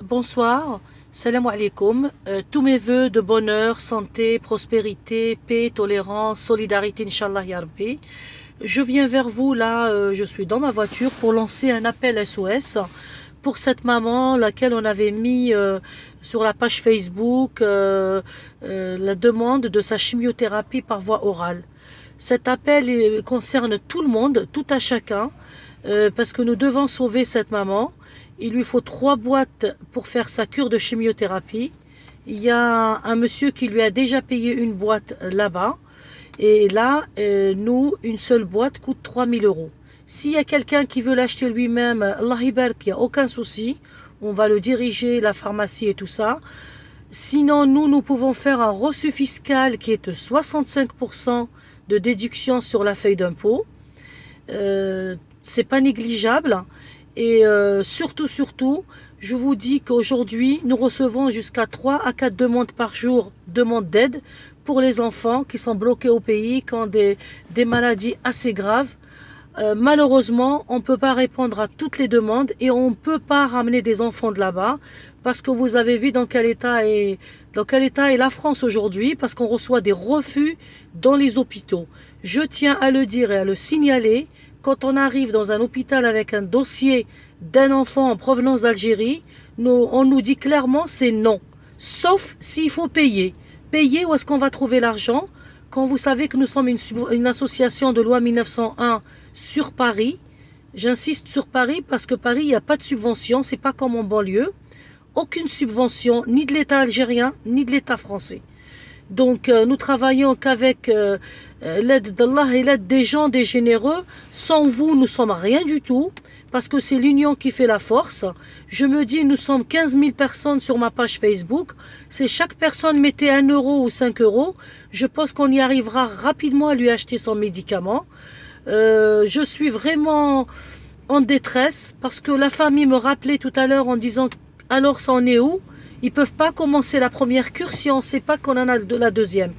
Bonsoir, salam alaikum. Tous mes voeux de bonheur, santé, prospérité, paix, tolérance, solidarité, Inch'Allah ya Rabbi. Je viens vers vous là, je suis dans ma voiture pour lancer un appel SOS pour cette maman, laquelle on avait mis sur la page Facebook la demande de sa chimiothérapie par voie orale. Cet appel concerne tout le monde, tout à chacun, parce que nous devons sauver cette maman. Il lui faut 3 boîtes pour faire sa cure de chimiothérapie. Il y a un monsieur qui lui a déjà payé une boîte là-bas. Et là, nous, une seule boîte coûte 3000 euros. S'il y a quelqu'un qui veut l'acheter lui-même, Allah Ibarak, il n'y a aucun souci. On va le diriger, la pharmacie et tout ça. Sinon, nous pouvons faire un reçu fiscal qui est de 65% de déduction sur la feuille d'impôt. C'est pas négligeable. Et surtout, je vous dis qu'aujourd'hui, nous recevons jusqu'à 3 à 4 demandes par jour, demandes d'aide pour les enfants qui sont bloqués au pays, qui ont des maladies assez graves. Malheureusement, on ne peut pas répondre à toutes les demandes et on ne peut pas ramener des enfants de là-bas parce que vous avez vu dans quel état est la France aujourd'hui, parce qu'on reçoit des refus dans les hôpitaux. Je tiens à le dire et à le signaler. Quand on arrive dans un hôpital avec un dossier d'un enfant en provenance d'Algérie, on nous dit clairement c'est non. Sauf s'il faut payer. Payer, où est-ce qu'on va trouver l'argent? Quand vous savez que nous sommes une association de loi 1901 sur Paris, j'insiste sur Paris parce que Paris, il n'y a pas de subvention, c'est pas comme en banlieue. Aucune subvention, ni de l'État algérien, ni de l'État français. Donc nous travaillons qu'avec l'aide d'Allah et l'aide des gens, des généreux. Sans vous, nous sommes rien du tout, parce que c'est l'union qui fait la force. Je me dis, nous sommes 15 000 personnes sur ma page Facebook. C'est chaque personne mettait 1 euro ou 5 euros. Je pense qu'on y arrivera rapidement à lui acheter son médicament. Je suis vraiment en détresse, parce que la famille me rappelait tout à l'heure en disant, alors ça en est où? Ils peuvent pas commencer la première cure si on ne sait pas qu'on en a de la deuxième.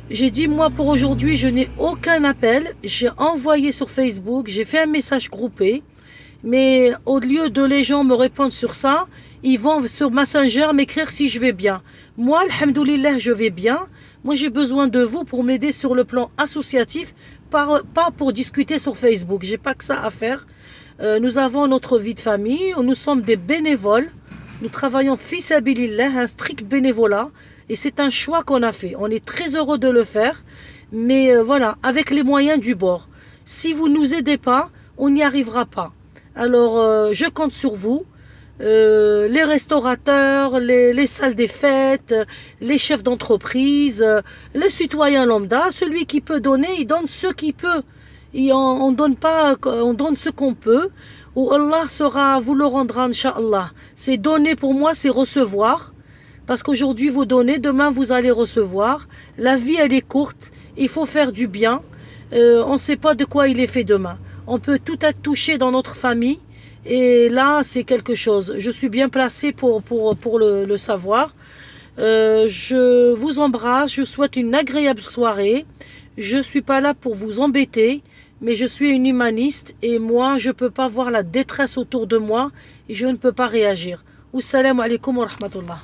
J'ai dit, moi, pour aujourd'hui, je n'ai aucun appel. J'ai envoyé sur Facebook, j'ai fait un message groupé. Mais au lieu de les gens me répondre sur ça, ils vont sur Messenger m'écrire si je vais bien. Moi, alhamdoulilah, je vais bien. Moi, j'ai besoin de vous pour m'aider sur le plan associatif, pas pour discuter sur Facebook. J'ai pas que ça à faire. Nous avons notre vie de famille. Nous sommes des bénévoles. Nous travaillons fils abilillah, un strict bénévolat, et c'est un choix qu'on a fait. On est très heureux de le faire, mais voilà, avec les moyens du bord. Si vous ne nous aidez pas, on n'y arrivera pas. Alors, je compte sur vous, les restaurateurs, les salles des fêtes, les chefs d'entreprise, les citoyens lambda. Celui qui peut donner, il donne ce qu'il peut. Et on donne pas, on donne ce qu'on peut. Où Allah vous le rendra, Inch'Allah. C'est donner pour moi, c'est recevoir. Parce qu'aujourd'hui, vous donnez, demain, vous allez recevoir. La vie, elle est courte. Il faut faire du bien. On ne sait pas de quoi il est fait demain. On peut tout être touché dans notre famille. Et là, c'est quelque chose. Je suis bien placée pour le savoir. Je vous embrasse. Je vous souhaite une agréable soirée. Je ne suis pas là pour vous embêter. Mais je suis une humaniste et moi, je ne peux pas voir la détresse autour de moi et je ne peux pas réagir. Wassalamu alaikum wa rahmatullah.